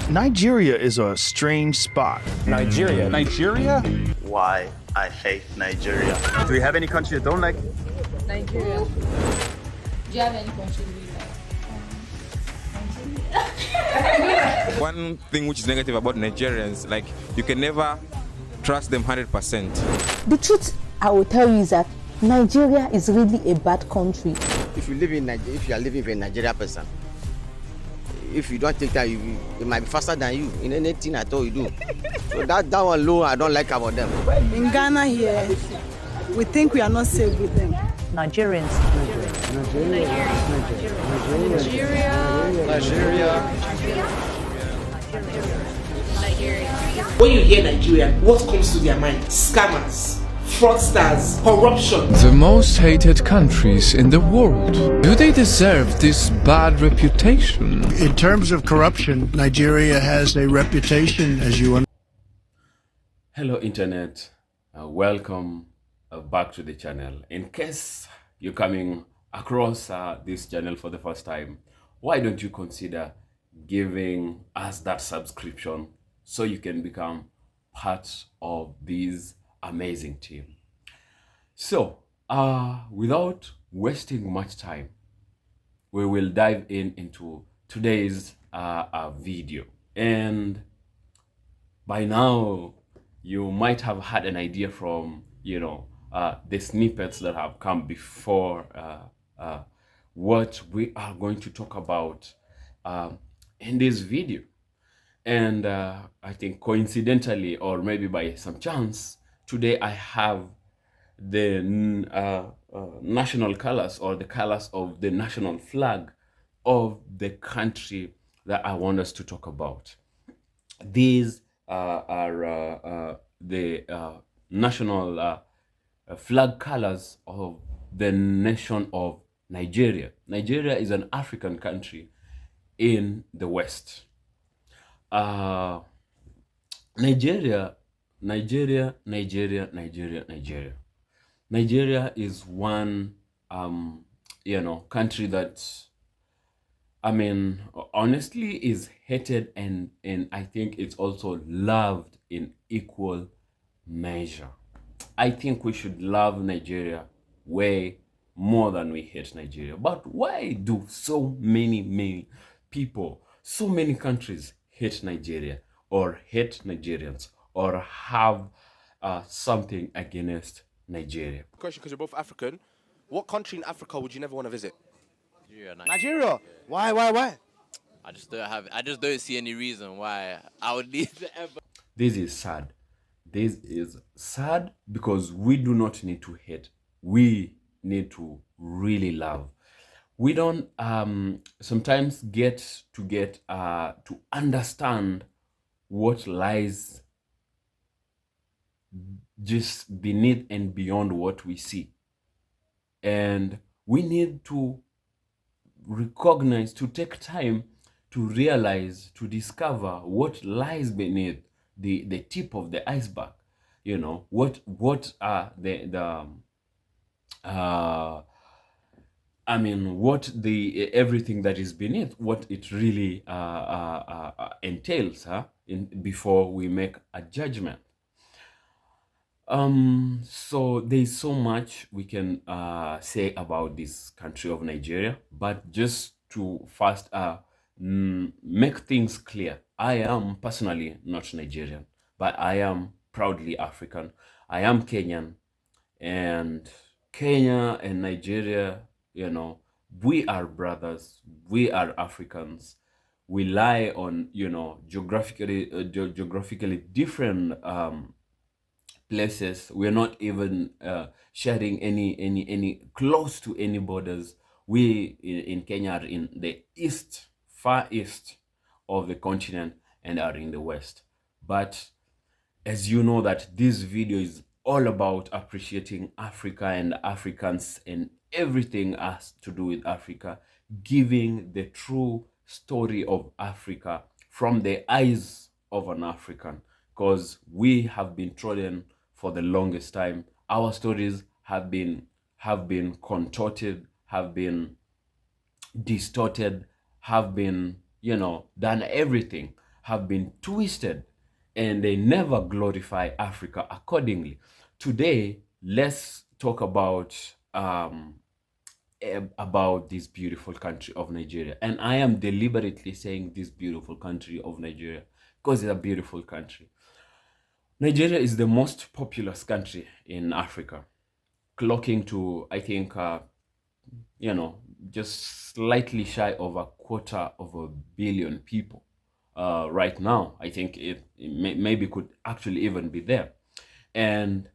Nigeria is a strange spot. Nigeria? Why I hate Nigeria. Do you have any country you don't like? Nigeria. Do you have any country you like? One thing which is negative about Nigerians, like you can never trust them 100%. The truth I will tell you is that Nigeria is really a bad country. If you live in Nigeria, if you are living with a Nigerian person, if you don't take that, it might be faster than you in anything at all you do. So that one low, I don't like about them. In Ghana here, we think we are not safe with them. Nigerians. When you hear Nigeria, what comes to their mind? Scammers, fraudsters, corruption. The most hated countries in the world. Do they deserve this bad reputation? In terms of corruption, Nigeria has a reputation, as you understand. Hello internet, welcome back to the channel. In case you're coming across this channel for the first time, why don't you consider giving us that subscription so you can become part of this amazing team. So without wasting much time, we will dive into today's video. And by now you might have had an idea from the snippets that have come before what we are going to talk about in this video. And I think coincidentally, or maybe by some chance, today I have the national colors, or the colors of the national flag of the country that I want us to talk about. These are the national flag colors of the nation of Nigeria. Nigeria is an African country in the West. Nigeria is one country that, I mean, honestly is hated and I think it's also loved in equal measure. I think we should love Nigeria way more than we hate Nigeria. But why do so many people, so many countries hate Nigeria or hate Nigerians or have something against Nigeria? Question, because you're both African. What country in Africa would you never want to visit? Nigeria. Why? I just don't see any reason why I would leave ever. This is sad. This is sad because we do not need to hate. We need to really love. We don't sometimes get to understand what lies just beneath and beyond what we see. And we need to recognize, to take time to realize, to discover what lies beneath the tip of the iceberg. What are what the everything that is beneath, what it really entails, before we make a judgment. So there's so much we can say about this country of Nigeria, but just to first make things clear, I am personally not Nigerian, but I am proudly African. I am Kenyan, and Kenya and Nigeria, we are brothers, we are Africans. We lie on, geographically different places. We're not even sharing any close to any borders. We in Kenya are in the east, far east of the continent, and are in the west. But as you know, that this video is all about appreciating Africa and Africans and everything has to do with Africa, giving the true story of Africa from the eyes of an African, because we have been trodden for the longest time. Our stories have been contorted, have been distorted, have been done everything have been twisted and they never glorify Africa accordingly. Today, let's talk about this beautiful country of Nigeria. And I am deliberately saying this beautiful country of Nigeria because it's a beautiful country. Nigeria is the most populous country in Africa, clocking to, I think, just slightly shy of 250 million people. Right now, I think it maybe could actually even be there. And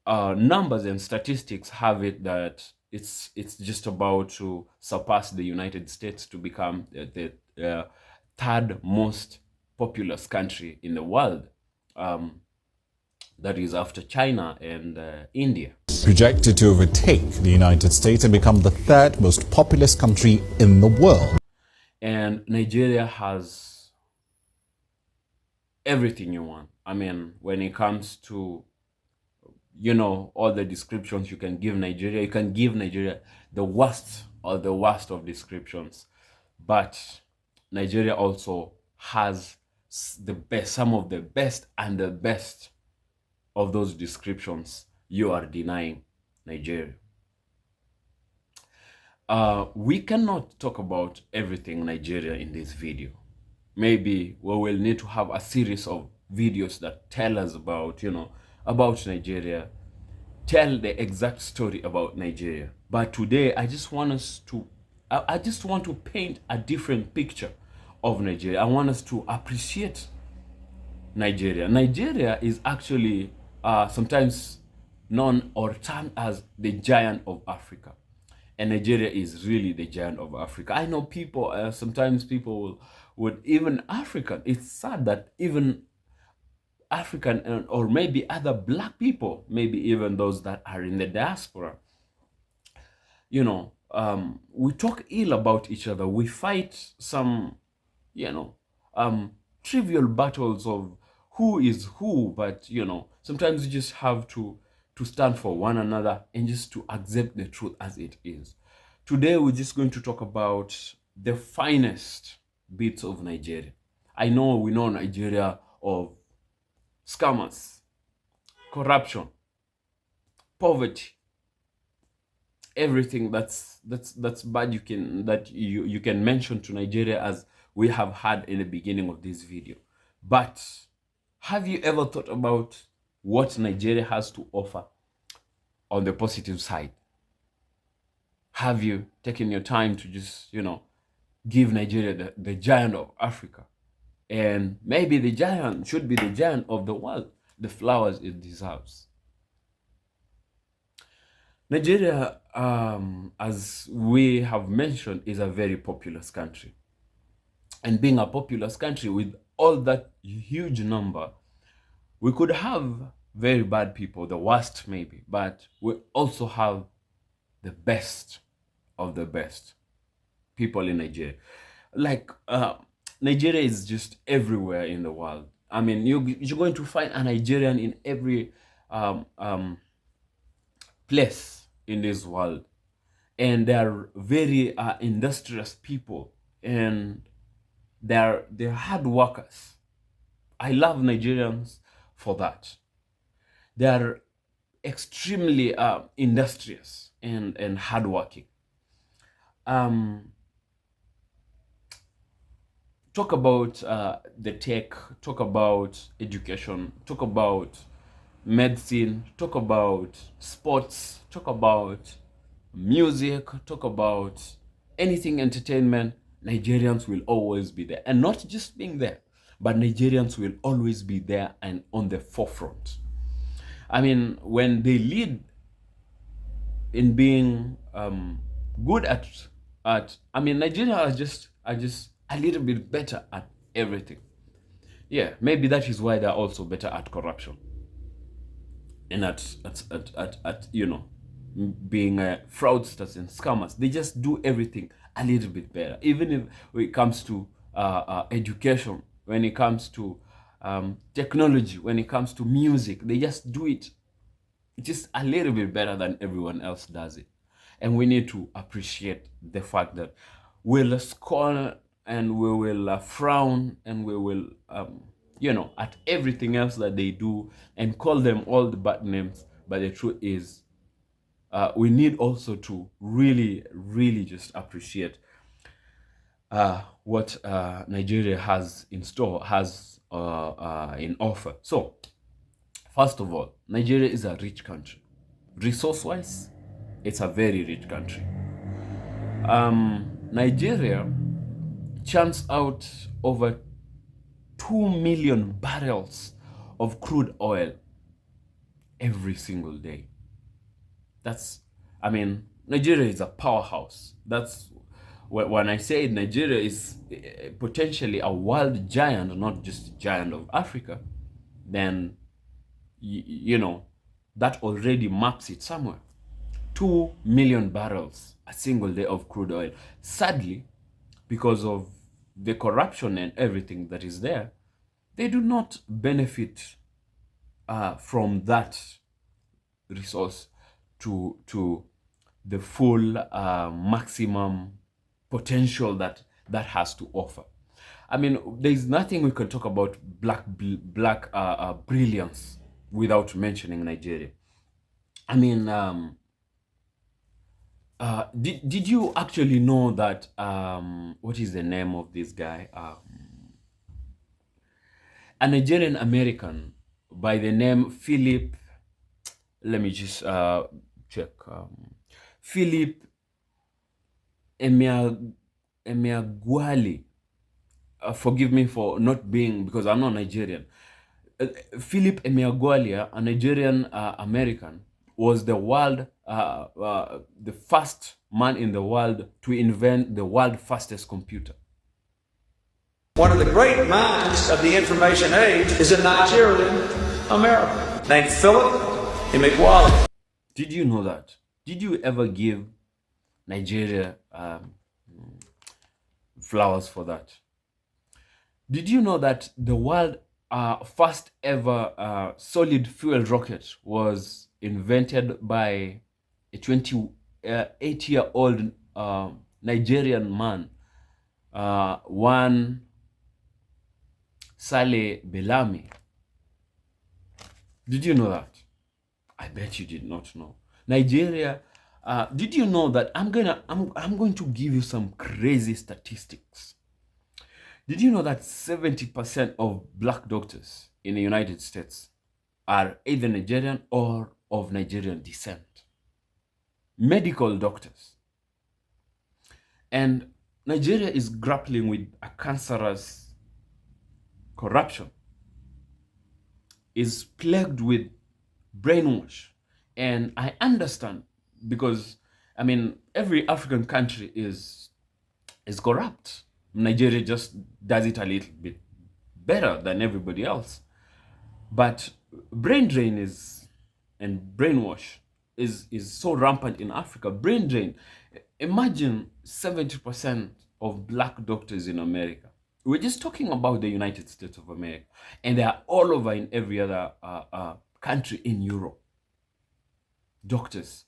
numbers and statistics have it that it's just about to surpass the United States to become the third most populous country in the world. That is after China and India. Projected to overtake the United States and become the third most populous country in the world. And Nigeria has everything you want. I mean, when it comes to, all the descriptions you can give Nigeria, you can give Nigeria the worst of descriptions. But Nigeria also has the best, some of the best and the best of those descriptions. You are denying Nigeria. We cannot talk about everything Nigeria in this video. Maybe we will need to have a series of videos that tell us about, about Nigeria, tell the exact story about Nigeria. But today, I just want to paint a different picture of Nigeria. I want us to appreciate Nigeria. Nigeria is actually sometimes known or termed as the giant of Africa. And Nigeria is really the giant of Africa. I know people, sometimes people would, even African, it's sad that even African or maybe other black people, maybe even those that are in the diaspora, we talk ill about each other. We fight some, trivial battles of who is who, but, sometimes you just have to stand for one another and just to accept the truth as it is. Today, we're just going to talk about the finest bits of Nigeria. We know Nigeria of scammers, corruption, poverty, everything that's bad you can mention to Nigeria, as we have had in the beginning of this video. But have you ever thought about what Nigeria has to offer on the positive side? Have you taken your time to just, give Nigeria the giant of Africa? And maybe the giant should be the giant of the world, the flowers it deserves. Nigeria, as we have mentioned, is a very populous country. And being a populous country with all that huge number, we could have very bad people, the worst maybe, but we also have the best of the best people in Nigeria. Like, Nigeria is just everywhere in the world. I mean, you're going to find a Nigerian in every place in this world. And they're very industrious people, and they're hard workers. I love Nigerians for that. They are extremely industrious and hardworking. Talk about the tech, talk about education, talk about medicine, talk about sports, talk about music, talk about anything entertainment. Nigerians will always be there. And not just being there, but Nigerians will always be there and on the forefront. I mean, when they lead in being good at Nigeria are just a little bit better at everything. Yeah, maybe that is why they're also better at corruption and at being fraudsters and scammers. They just do everything a little bit better. Even if when it comes to education, when it comes to technology, when it comes to music, they just do it just a little bit better than everyone else does it. And we need to appreciate the fact that we'll scorn and we will frown, and we will, at everything else that they do and call them all the bad names. But the truth is, we need also to really, really just appreciate what Nigeria has in store, has in offer. So, first of all, Nigeria is a rich country. Resource-wise, it's a very rich country. Nigeria churns out over 2 million barrels of crude oil every single day. Nigeria is a powerhouse. That's when I say Nigeria is potentially a world giant, not just a giant of Africa, then, that already maps it somewhere. 2 million barrels a single day of crude oil. Sadly, because of the corruption and everything that is there, they do not benefit from that resource to the full maximum potential that has to offer. There's nothing we can talk about black brilliance without mentioning Nigeria. Did you actually know that what is the name of this guy? A Nigerian American by the name Philip. Let me just check. Philip Emeagwali. Forgive me for not being, because I'm not Nigerian. Philip Emeagwali, a Nigerian American, was the first man in the world to invent the world's fastest computer. One of the great minds of the information age is a Nigerian American named Philip Emeagwali. Did you know that? Did you ever give Nigeria flowers for that? Did you know that the world's first ever solid fuel rocket was invented by a 28-year-old Nigerian man, one Saleh Belami? Did you know that? I bet you did not know. Nigeria, did you know that I'm going to give you some crazy statistics. Did you know that 70% of black doctors in the United States are either Nigerian or of Nigerian descent? Medical doctors. And Nigeria is grappling with a cancerous corruption, is plagued with brainwash. And I understand, because every African country is corrupt. Nigeria just does it a little bit better than everybody else. But brain drain and brainwash is so rampant in Africa. Brain drain. Imagine 70% of black doctors in America. We're just talking about the United States of America, and they are all over in every other country in Europe. Doctors.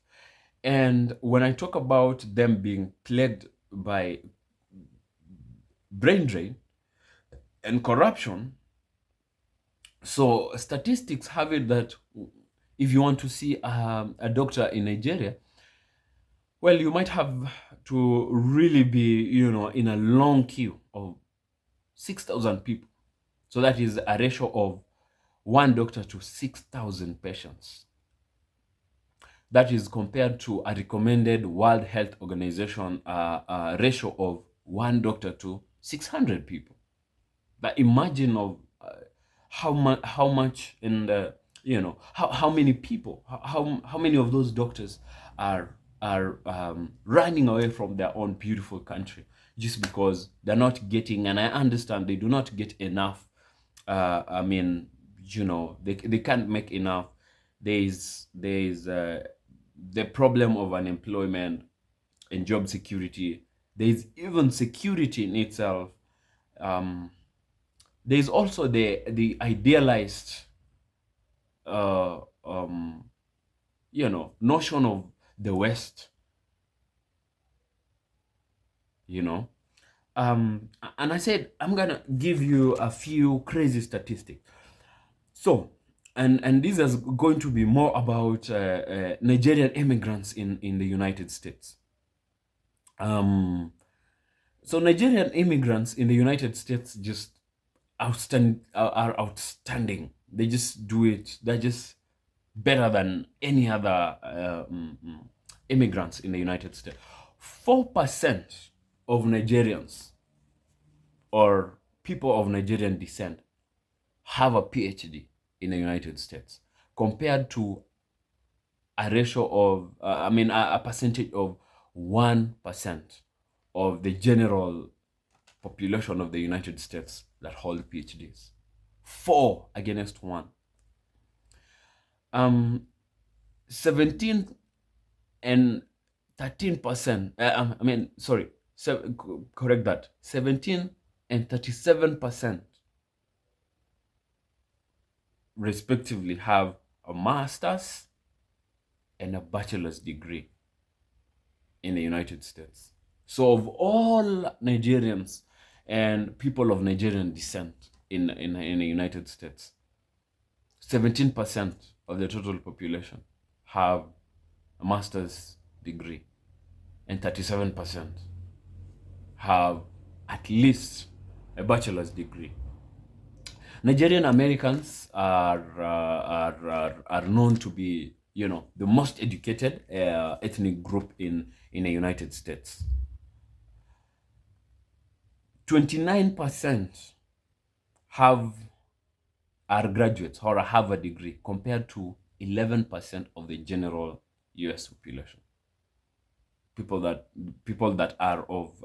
And when I talk about them being plagued by brain drain and corruption, so statistics have it that if you want to see a doctor in Nigeria, well, you might have to really be, in a long queue of 6,000 people. So that is a ratio of 1 doctor to 6,000 patients. That is compared to a recommended World Health Organization ratio of 1 doctor to 600 people. But imagine of how much and how many people, how many of those doctors are running away from their own beautiful country just because they're not getting, and I understand they do not get enough. They can't make enough. There's the problem of unemployment and job security. There's even security in itself. There's also the idealized notion of the West. and I said I'm gonna give you a few crazy statistics. So, and this is going to be more about Nigerian immigrants in the United States. So Nigerian immigrants in the United States just are outstanding. They just do it. They're just better than any other immigrants in the United States. 4% of Nigerians or people of Nigerian descent have a PhD in the United States, compared to a ratio of, a percentage of 1% of the general population of the United States that hold PhDs. 4 against 1. 17 and 13%, correct that, 17 and 37% respectively have a master's and a bachelor's degree in the United States. So of all Nigerians and people of Nigerian descent in the United States, 17% of the total population have a master's degree, and 37% have at least a bachelor's degree. Nigerian Americans are known to be, the most educated ethnic group in the United States. 29% are graduates or have a degree, compared to 11% of the general U.S. population. People that are of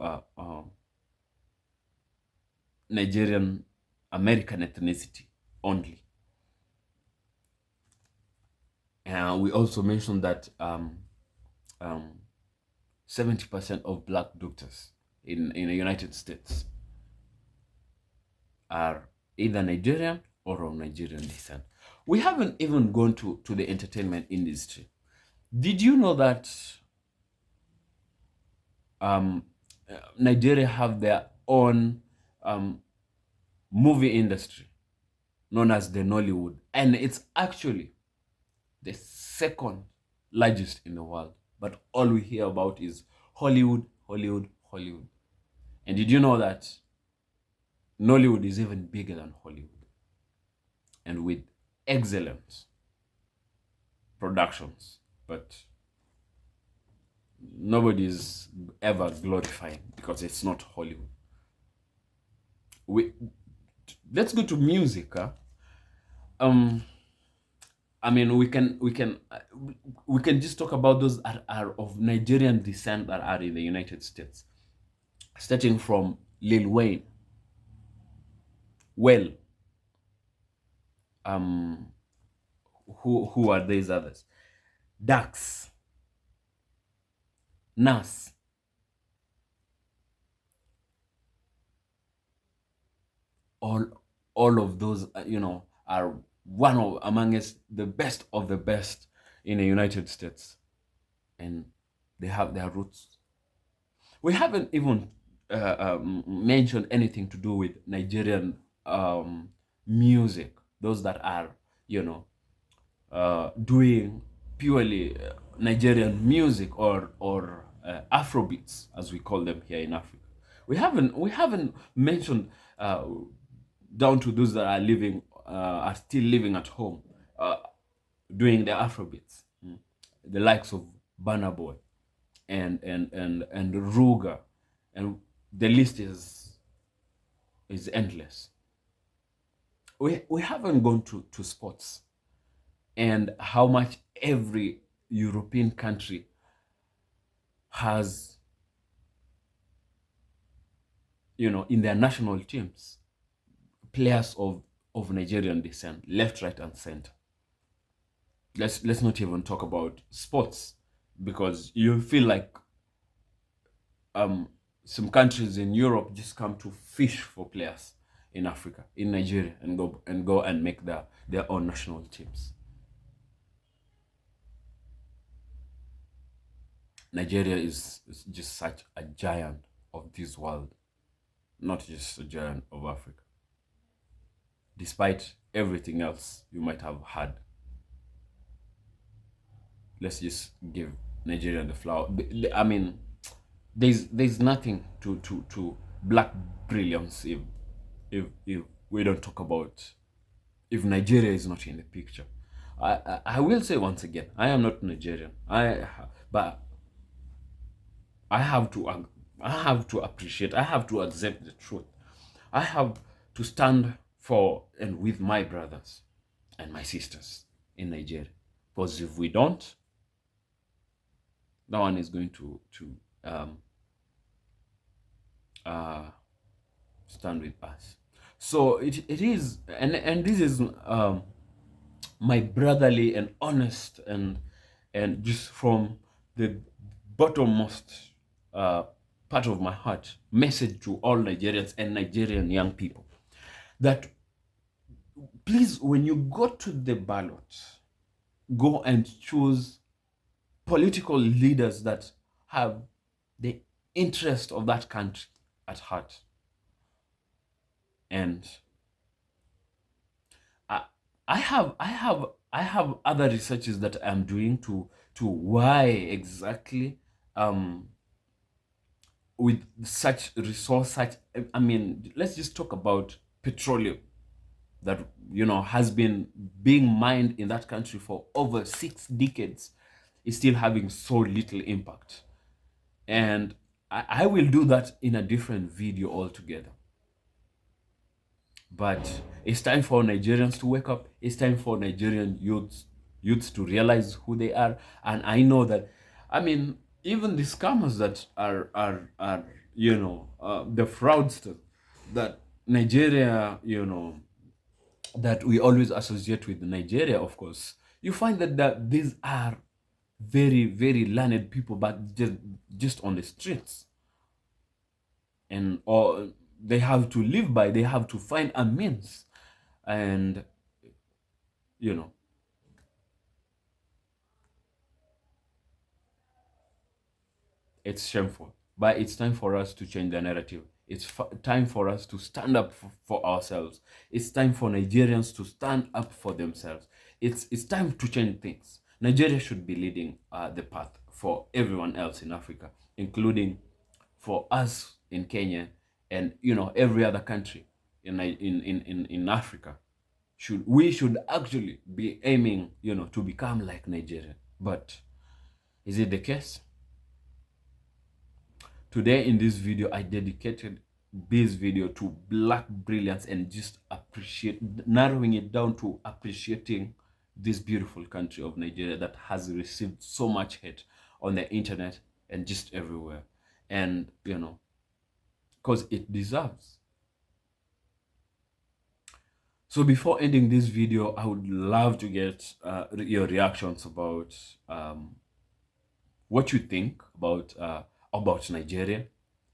Nigerian American ethnicity only. And we also mentioned that 70% of black doctors in the United States are either Nigerian or of Nigerian descent. We haven't even gone to the entertainment industry. Did you know that Nigeria have their own movie industry known as the Nollywood, and it's actually the second largest in the world, but all we hear about is Hollywood, Hollywood, Hollywood. And did you know that Nollywood is even bigger than Hollywood, and with excellent productions, but nobody's ever glorifying because it's not Hollywood. Let's go to music. We can just talk about those that are of Nigerian descent that are in the United States, starting from Lil Wayne. Well, who are these others? Dax, Nas, all of those, are amongst the best of the best in the United States, and they have their roots. We haven't even mentioned anything to do with Nigerian music, those that are doing purely Nigerian music or Afrobeats, as we call them here in Africa. We haven't mentioned down to those that are still living at home doing the Afrobeats, the likes of Burna Boy and Ruga, and the list is endless. We haven't gone to sports and how much every European country has, in their national teams, players of Nigerian descent, left, right, and center. Let's not even talk about sports, because you feel like some countries in Europe just come to fish for players in Africa, in Nigeria, and go and make their own national teams. Nigeria is just such a giant of this world. not just a giant of Africa, despite everything else you might have had. Let's just give Nigeria the flower. I mean, there's nothing to black brilliance if we don't talk about, if Nigeria is not in the picture. I will say once again, I am not Nigerian. But I have to appreciate, I have to accept the truth. I have to stand for and with my brothers and my sisters in Nigeria. Because if we don't, no one is going to stand with us. So it is, and this is my brotherly and honest and just from the bottommost part of my heart message to all Nigerians and Nigerian young people, that please, when you go to the ballot, go and choose political leaders that have the interest of that country at heart. And I have other researches that I'm doing to why exactly with such resource, I mean, let's just talk about petroleum that, you know, has been being mined in that country for over 6 decades, is still having so little impact. And I will do that in a different video altogether. But it's time for Nigerians to wake up. It's time for Nigerian youths to realize who they are. And I know that, I mean, even the scammers that are you know, the fraudsters that Nigeria, you know, that we always associate with Nigeria, of course, you find that these are very, very learned people, but just on the streets. And or they have to live by, they have to find a means. And, you know, it's shameful. But it's time for us to change the narrative. It's time for us to stand up for ourselves. It's time for Nigerians to stand up for themselves. It's time to change things. Nigeria should be leading the path for everyone else in Africa, including for us in Kenya and, you know, every other country in Africa. We should actually be aiming, you know, to become like Nigeria. But is it the case? Today in this video, I dedicated this video to black brilliance and just narrowing it down to appreciating this beautiful country of Nigeria that has received so much hate on the internet and just everywhere. And, you know, because it deserves. So before ending this video, I would love to get your reactions about what you think about Nigeria.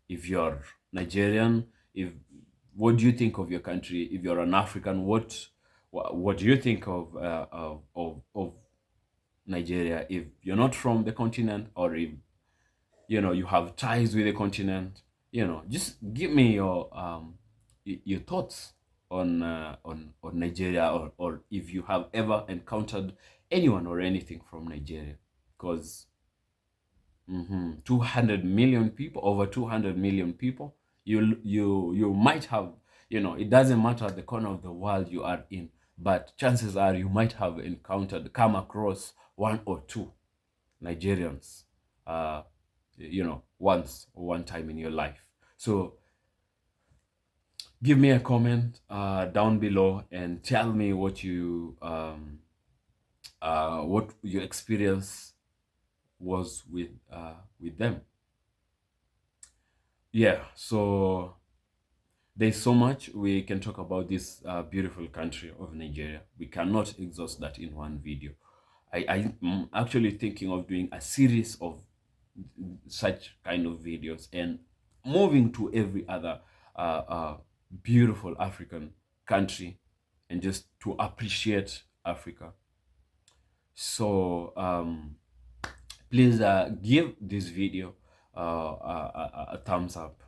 If you're Nigerian, what do you think of your country? If you're an African, what do you think of Nigeria? If you're not from the continent, or if, you know, you have ties with the continent, you know, just give me your thoughts on Nigeria, or if you have ever encountered anyone or anything from Nigeria, because 200 million people, over 200 million people, you might have, you know, it doesn't matter the corner of the world you are in, but chances are you might have come across one or two Nigerians, you know, one time in your life. So give me a comment down below and tell me what your experience was with them. Yeah, so there's so much we can talk about this beautiful country of Nigeria. We cannot exhaust that in one video. I'm actually thinking of doing a series of such kind of videos and moving to every other beautiful African country and just to appreciate Africa. So please give this video a thumbs up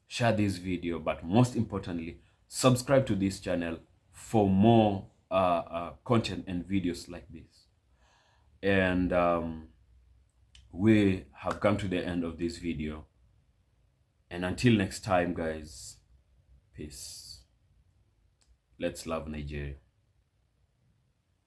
share this video, but most importantly, subscribe to this channel for more content and videos like this. And we have come to the end of this video. And until next time, guys, peace. Let's love Nigeria.